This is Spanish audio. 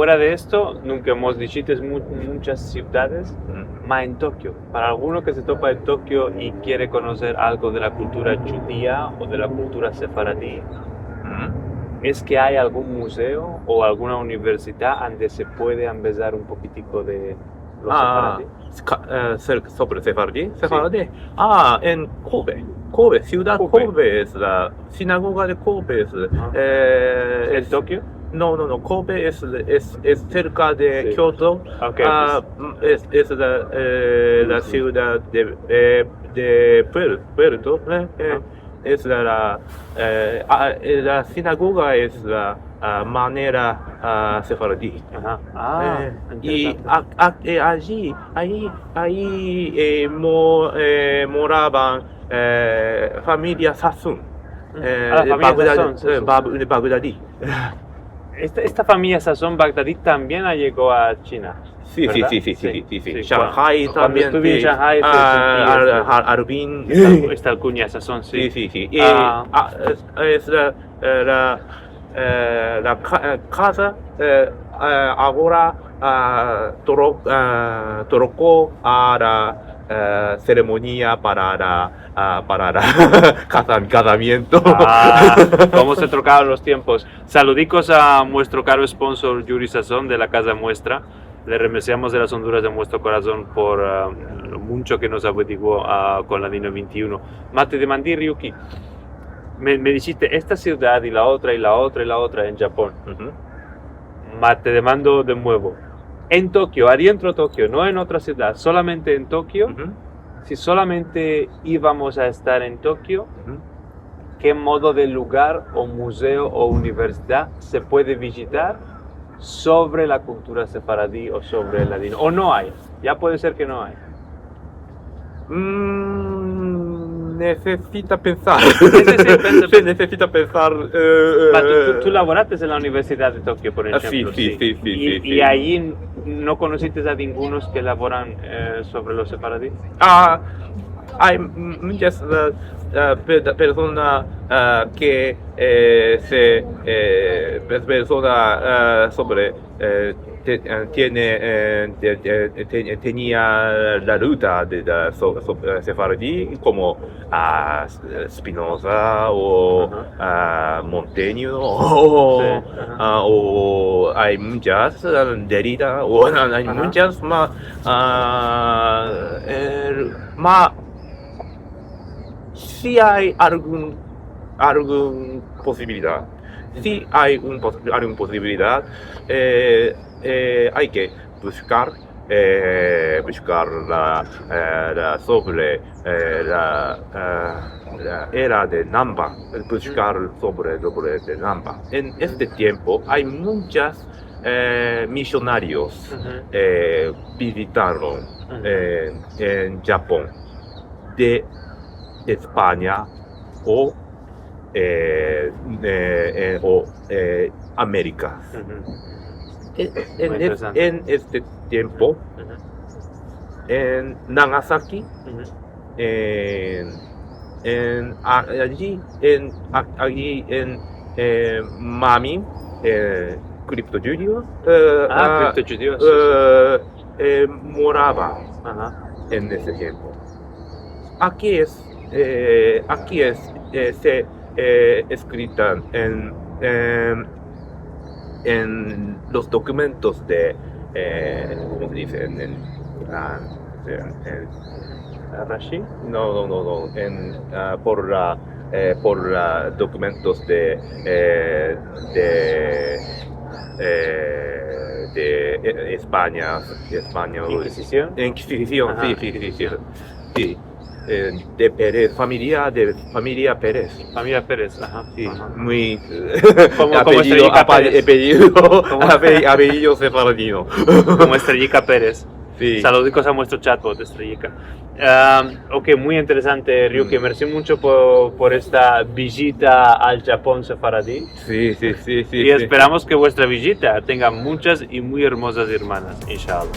fuera de esto, nunca hemos visitado muchas ciudades, más en Tokio. Para alguno que se topa en Tokio y quiere conocer algo de la cultura judía o de la cultura sefaradí, ¿es que hay algún museo o alguna universidad donde se puede empezar un poquitico de los sefaradí? Sobre Sefardí. En Kobe, ciudad Kobe es la sinagoga de Kobe. ¿En Tokio? No, Kobe es cerca de Kyoto. Okay, es la ciudad de Puerto. Es la sinagoga es la manera sefaradí. Y ahí moraban familia Sassoon, Bagdadí. Esta familia Sassoon Bagdadí también llegó a China. Sí. Shanghai también. Cuando estuve en Shanghai, Harbin. Esta alcuña Sassoon, sí. Sí. Es la casa ahora trocó a la ceremonia para la casamiento. ¿Cómo se trocaron los tiempos? Saludicos a nuestro caro sponsor Yuri Sassoon de la Casa Muestra. Le remesemos de las honduras de nuestro corazón por lo mucho que nos averiguó con la Dino 21. Mate de Mandí, Ryuki. Me dijiste esta ciudad y la otra en Japón. Te demando de nuevo. En Tokio, adentro de Tokio, no en otra ciudad, solamente en Tokio. Si solamente íbamos a estar en Tokio, ¿qué modo de lugar o museo o universidad se puede visitar sobre la cultura sefaradí o sobre el ladino? ¿O no hay? Ya puede ser que no hay. Necesita pensar. Necesita pensar. Tú laboraste en la Universidad de Tokio, por ejemplo. Sí. ¿Y allí no conociste a ningunos que laboran sobre los sefaradí? Hay muchas personas que sobre tenía la ruta de sefaradí como Spinoza o Montaigne o hay muchas Derrida o hay muchas más si hay alguna posibilidad. Si hay alguna posibilidad, hay que buscar sobre la era de Namba, buscar sobre de Namba. En este tiempo hay muchos misionarios visitaron en Japón de España o América. En este tiempo, en Nagasaki, allí en Mami, Crypto Junior, moraba en ese tiempo. Aquí es escrita en los documentos de ¿cómo se dice? ¿Rashi? No, por documentos de España. ¿Inquisición? Inquisición, sí. De Pérez, familia Pérez. Familia Pérez, Sí, ajá. muy Como apellido Pérez. apellido sefaradino. Como Estrellica Pérez. Sí. Saludos a nuestro chatbot de Estrellica. Ok, muy interesante, Ryuki. Merci mucho por esta visita al Japón sefaradí. Sí. Y esperamos que vuestra visita tenga muchas y muy hermosas hermanas, inshallah.